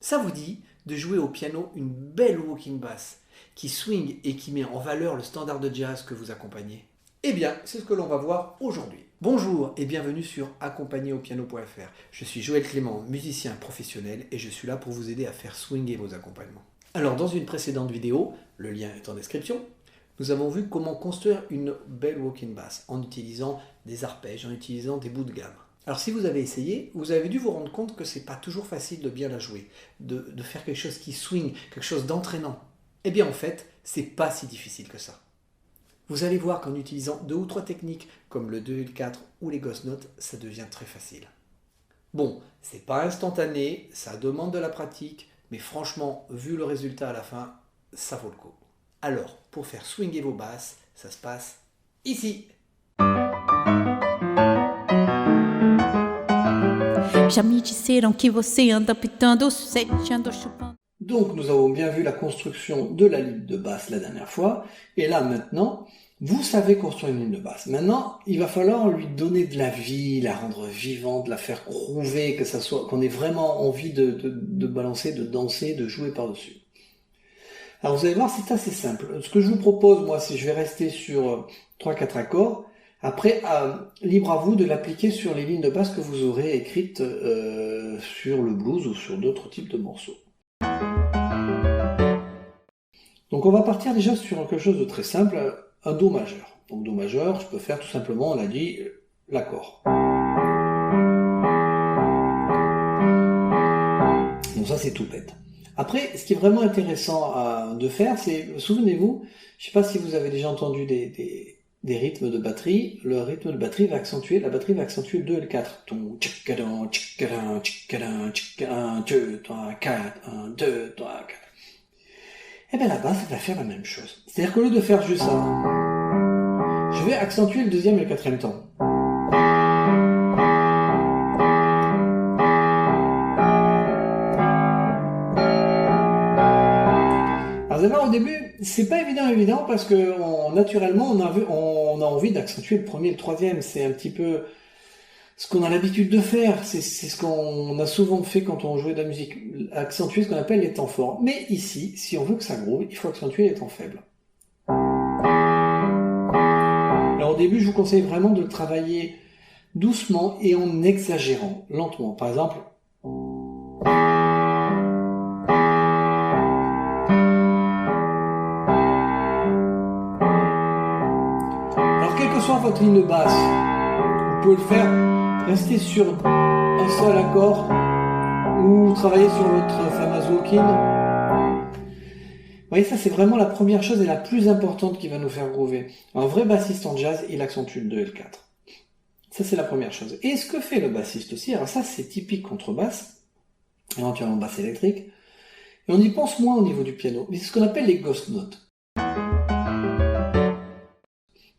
Ça vous dit de jouer au piano une belle walking bass qui swing et qui met en valeur le standard de jazz que vous accompagnez? Eh bien, c'est ce que l'on va voir aujourd'hui. Bonjour et bienvenue sur accompagneraupiano.fr. Je suis Joël Clément, musicien professionnel et je suis là pour vous aider à faire swinger vos accompagnements. Alors, dans une précédente vidéo, le lien est en description, nous avons vu comment construire une belle walking bass en utilisant des arpèges, en utilisant des bouts de gamme. Alors si vous avez essayé, vous avez dû vous rendre compte que c'est pas toujours facile de bien la jouer, de faire quelque chose qui swing, quelque chose d'entraînant. Eh bien en fait, c'est pas si difficile que ça. Vous allez voir qu'en utilisant 2 ou 3 techniques comme le 2 et le 4 ou les ghost notes, ça devient très facile. Bon, c'est pas instantané, ça demande de la pratique, mais franchement, vu le résultat à la fin, ça vaut le coup. Alors, pour faire swinger vos basses, ça se passe ici. Já me disseram que você anda pitando sete, ando chupando. Donc nous avons bien vu la construction de la ligne de basse la dernière fois, et là maintenant, vous savez construire une ligne de basse. Maintenant, il va falloir lui donner de la vie, la rendre vivante, la faire groover, que ça soit, qu'on ait vraiment envie de balancer, de danser, de jouer par-dessus. Alors vous allez voir, c'est assez simple. Ce que je vous propose, moi, c'est je vais rester sur 3-4 accords. Après, libre à vous de l'appliquer sur les lignes de basse que vous aurez écrites sur le blues ou sur d'autres types de morceaux. Donc on va partir déjà sur quelque chose de très simple, un Do majeur. Donc Do majeur, je peux faire tout simplement, on a dit, l'accord. Donc ça c'est tout bête. Après, ce qui est vraiment intéressant de faire, c'est, souvenez-vous, je ne sais pas si vous avez déjà entendu des rythmes de batterie, le rythme de batterie va accentuer, la batterie va accentuer le 2 et le 4. 1, 2, 3, 4, 1, 2, 3, 4. Et bien la basse, elle va faire la même chose. C'est-à-dire qu'au lieu de faire juste ça, je vais accentuer le 2e et le 4e temps. Alors vous allez voir, au début, c'est pas évident parce que naturellement, on a envie d'accentuer le 1er et le 3e. C'est un petit peu ce qu'on a l'habitude de faire. C'est ce qu'on a souvent fait quand on jouait de la musique. Accentuer ce qu'on appelle les temps forts. Mais ici, si on veut que ça groove, il faut accentuer les temps faibles. Alors au début, je vous conseille vraiment de le travailler doucement et en exagérant, lentement. Par exemple, quelle que soit votre ligne de basse, vous pouvez le faire rester sur un seul accord ou travailler sur votre fameuse walking. Vous voyez, ça c'est vraiment la première chose et la plus importante qui va nous faire groover. Un vrai bassiste en jazz, il accentue le 2 et le 4. Ça c'est la première chose. Et ce que fait le bassiste aussi, alors ça c'est typique contrebasse, éventuellement basse électrique, et on y pense moins au niveau du piano, mais c'est ce qu'on appelle les ghost notes.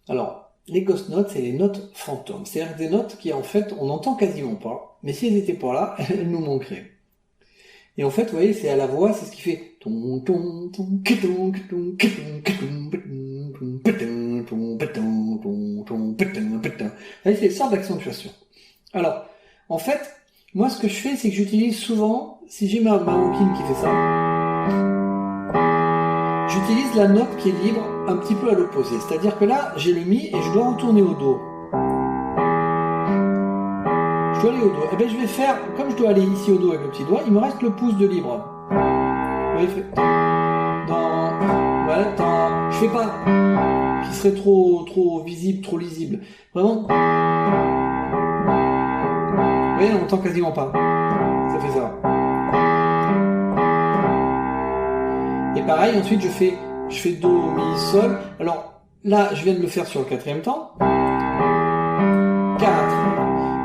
Alors, les ghost notes, c'est les notes fantômes. C'est-à-dire des notes qui, en fait, on n'entend quasiment pas, mais si elles n'étaient pas là, elles nous manqueraient. Et en fait, vous voyez, c'est à la voix, c'est ce qui fait c'est une sorte d'accentuation. Alors, en fait, moi, ce que je fais, c'est que j'utilise souvent, si j'ai ma walking qui fait ça, j'utilise la note qui est libre un petit peu à l'opposé. C'est-à-dire que là, j'ai le Mi et je dois retourner au Do. Je dois aller au Do. Et bien je vais faire, comme je dois aller ici au Do avec le petit doigt, il me reste le pouce de libre. Vous voyez, je fais pas qui serait trop visible, trop lisible. Vraiment. Vous voyez, on n'entend quasiment pas. Ça fait ça. Et pareil, ensuite je fais Do, Mi, Sol. Alors là, je viens de le faire sur le 4e temps. 4.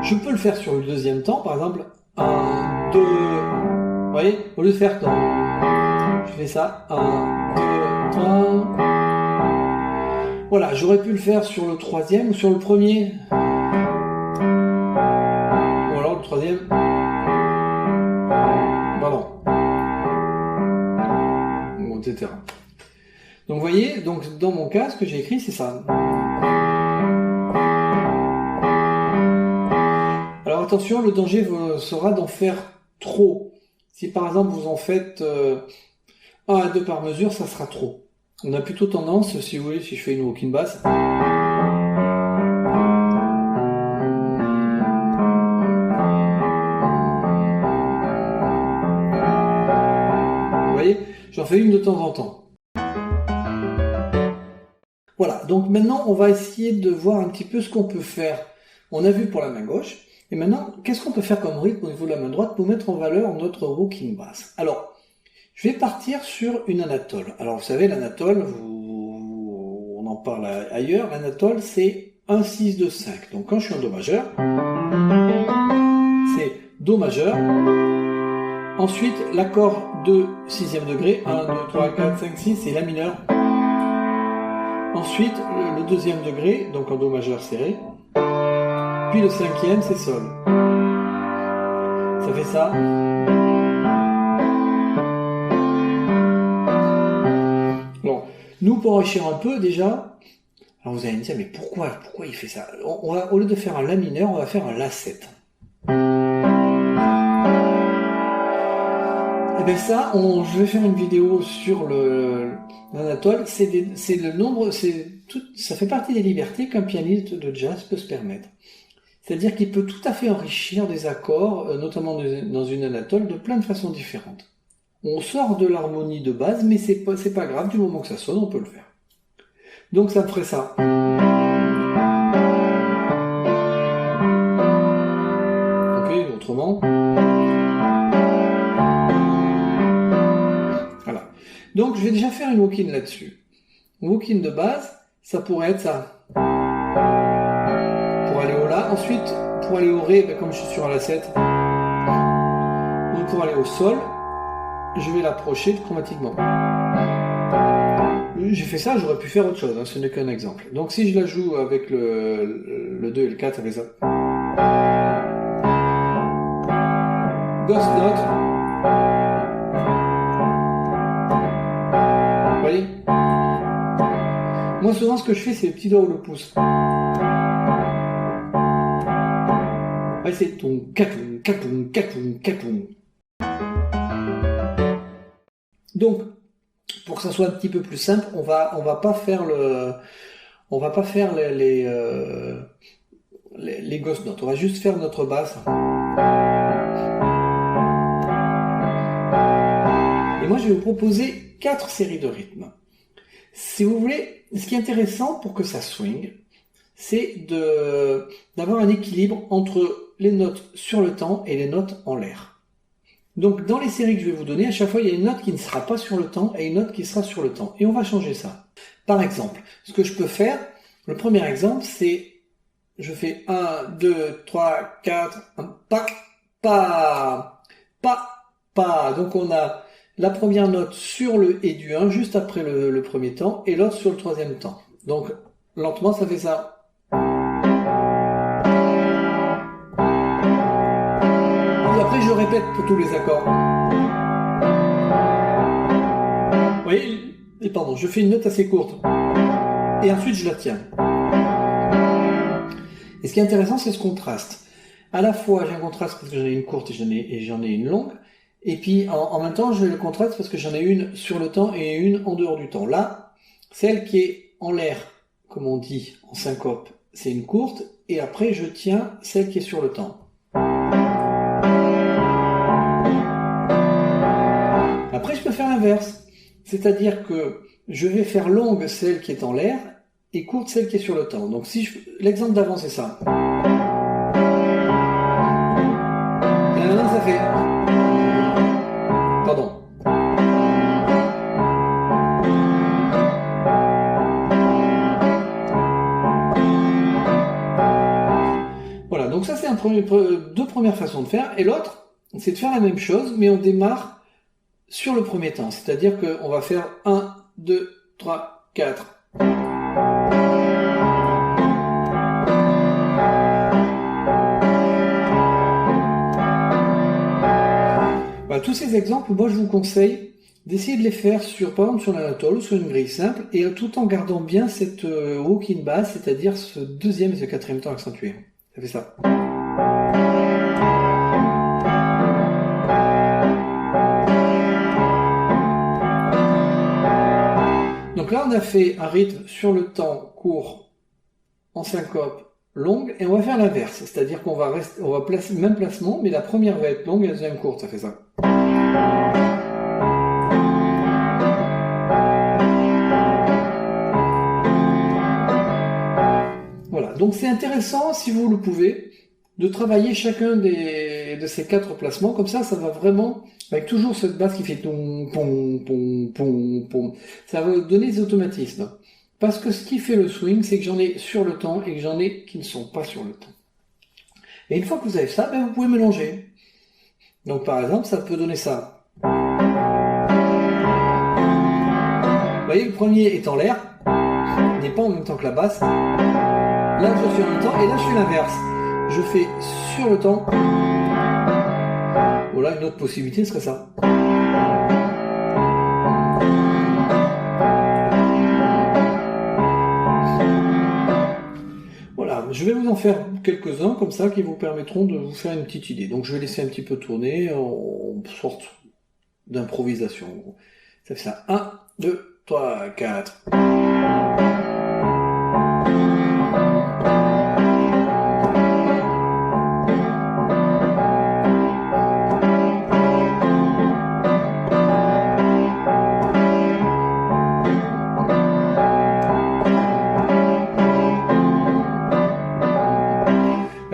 Je peux le faire sur le 2e temps, par exemple. 1, 2. Vous voyez, au lieu de faire temps, je fais ça. 1, 2, 3. Voilà, j'aurais pu le faire sur le 3e ou sur le 1er. Ou alors le 3e. Pardon. Etc. Donc vous voyez, donc dans mon cas, ce que j'ai écrit, c'est ça. Alors attention, le danger sera d'en faire trop. Si par exemple vous en faites 1 à 2 par mesure, ça sera trop. On a plutôt tendance, si vous voulez, si je fais une walking bass, vous voyez, j'en fais une de temps en temps. Voilà, donc maintenant on va essayer de voir un petit peu ce qu'on peut faire. On a vu pour la main gauche, et maintenant qu'est-ce qu'on peut faire comme rythme au niveau de la main droite pour mettre en valeur notre walking bass. Alors, je vais partir sur une anatole. Alors vous savez, l'anatole, on en parle ailleurs, l'anatole c'est 1, 6, 2, 5. Donc quand je suis en Do majeur, c'est Do majeur, ensuite l'accord de 6e degré, 1, 2, 3, 4, 5, 6, c'est La mineur. Ensuite, le 2e degré, donc en Do majeur serré. Puis le 5e, c'est Sol. Ça fait ça. Bon, nous, pour enrichir un peu, déjà, alors vous allez me dire, mais pourquoi il fait ça? Au lieu de faire un La mineur, on va faire un La7. Et bien ça, je vais faire une vidéo sur l'anatole. C'est le nombre, ça fait partie des libertés qu'un pianiste de jazz peut se permettre. C'est-à-dire qu'il peut tout à fait enrichir des accords, notamment dans une anatole, de plein de façons différentes. On sort de l'harmonie de base, mais c'est pas grave, du moment que ça sonne, on peut le faire. Donc ça me ferait ça. Ok, autrement. Voilà. Donc je vais déjà faire une walk-in là-dessus. Une walk-in de base, ça pourrait être ça. Pour aller au La. Ensuite, pour aller au Ré, comme je suis sur un La7, ou pour aller au Sol, je vais l'approcher chromatiquement. J'ai fait ça, j'aurais pu faire autre chose, ce n'est qu'un exemple. Donc si je la joue avec le 2 et le 4, ça fait ça. Ghost note. Vous voyez? Moi souvent ce que je fais, c'est le petit doigt ou le pouce. Ouais, c'est ton capoum, capoum, capoum, capoum. Donc, pour que ça soit un petit peu plus simple, on va pas faire les ghost notes. On va juste faire notre basse. Et moi, je vais vous proposer 4 séries de rythmes. Si vous voulez, ce qui est intéressant pour que ça swing, c'est d'avoir un équilibre entre les notes sur le temps et les notes en l'air. Donc dans les séries que je vais vous donner, à chaque fois il y a une note qui ne sera pas sur le temps et une note qui sera sur le temps. Et on va changer ça. Par exemple, ce que je peux faire, le premier exemple, c'est je fais 1, 2, 3, 4, 1, pa, pa, pa, pa. Donc on a la première note sur le et du 1 juste après le premier temps et l'autre sur le troisième temps. Donc lentement ça fait ça. Et après je répète pour tous les accords. Vous voyez, et pardon, je fais une note assez courte. Et ensuite je la tiens. Et ce qui est intéressant, c'est ce contraste. À la fois, j'ai un contraste parce que j'en ai une courte et j'en ai une longue. Et puis, en même temps, j'ai le contraste parce que j'en ai une sur le temps et une en dehors du temps. Là, celle qui est en l'air, comme on dit en syncope, c'est une courte. Et après, je tiens celle qui est sur le temps. Après, je peux faire l'inverse. C'est-à-dire que je vais faire longue celle qui est en l'air et courte celle qui est sur le temps. Donc si l'exemple d'avant c'est ça. Et maintenant ça fait... Pardon. Voilà, donc ça c'est deux premières façons de faire. Et l'autre, c'est de faire la même chose, mais on démarre sur le premier temps. C'est-à-dire qu'on va faire 1, 2, 3, 4. Voilà, tous ces exemples, moi je vous conseille d'essayer de les faire par exemple sur l'anatole ou sur une grille simple, et tout en gardant bien cette walk-in basse, c'est-à-dire ce deuxième et ce quatrième temps accentué. Ça fait ça. Donc là, on a fait un rythme sur le temps court, en syncope, longue, et on va faire l'inverse. C'est-à-dire qu'on va placer le même placement, mais la première va être longue et la deuxième courte. Ça fait ça. Voilà. Donc c'est intéressant, si vous le pouvez, de travailler chacun de ces 4 placements. Comme ça va vraiment, avec toujours cette basse qui fait pom, pom, pom, pom, pom. Ça va donner des automatismes. Parce que ce qui fait le swing, c'est que j'en ai sur le temps et que j'en ai qui ne sont pas sur le temps. Et une fois que vous avez ça, vous pouvez mélanger. Donc par exemple, ça peut donner ça. Vous voyez, le premier est en l'air, il n'est pas en même temps que la basse. Là, je suis en même temps, et là, je fais l'inverse. Je fais sur le temps. Voilà, une autre possibilité serait ça. Voilà, je vais vous en faire quelques-uns comme ça qui vous permettront de vous faire une petite idée. Donc je vais laisser un petit peu tourner en sorte d'improvisation. Ça fait ça. 1, 2, 3, 4.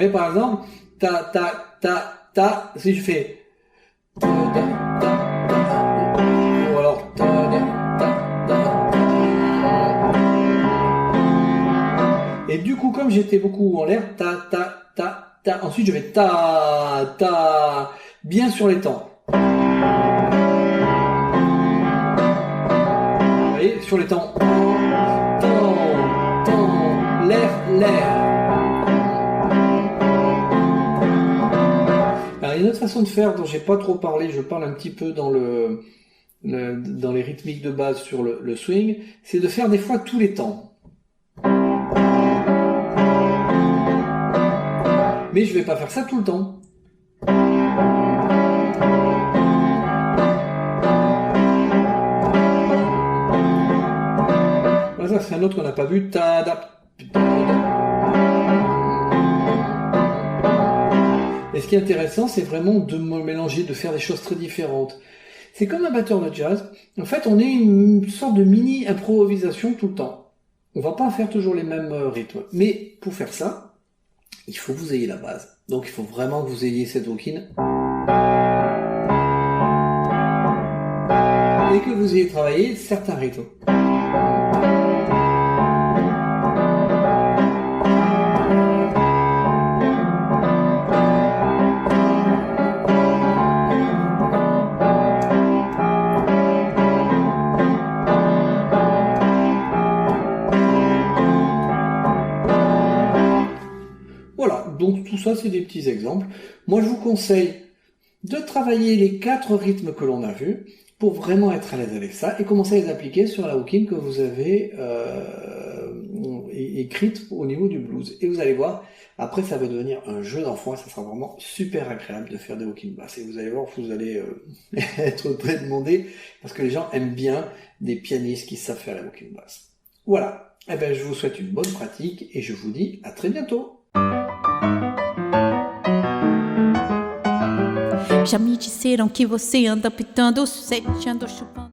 Et par exemple, ta, ta, ta, ta, si je fais ta, ta, ta, ta, ou alors ta, ta, ta, ta. Et du coup, comme j'étais beaucoup en l'air, ta, ta, ta, ta, ensuite je vais ta, ta, bien sur les temps. Vous voyez, sur les temps. Temps, temps, l'air, l'air. Alors, il y a une autre façon de faire dont j'ai pas trop parlé, je parle un petit peu dans dans les rythmiques de base sur le swing, c'est de faire des fois tous les temps. Mais je vais pas faire ça tout le temps. Voilà, ça c'est un autre qu'on n'a pas vu. Et ce qui est intéressant, c'est vraiment de me mélanger, de faire des choses très différentes. C'est comme un batteur de jazz. En fait, on est une sorte de mini improvisation tout le temps. On va pas faire toujours les mêmes rythmes. Mais pour faire ça, il faut que vous ayez la base. Donc il faut vraiment que vous ayez cette walk-in. Et que vous ayez travaillé certains rythmes. Voilà, donc tout ça c'est des petits exemples. Moi je vous conseille de travailler les 4 rythmes que l'on a vus pour vraiment être à l'aise avec ça et commencer à les appliquer sur la walk-in que vous avez écrite au niveau du blues. Et vous allez voir, après ça va devenir un jeu d'enfant et ça sera vraiment super agréable de faire des walk-in bass. Et vous allez voir, vous allez être très demandé parce que les gens aiment bien des pianistes qui savent faire la walk-in bass. Voilà, eh ben, je vous souhaite une bonne pratique et je vous dis à très bientôt. Já me disseram que você anda pitando sete, ando chupando.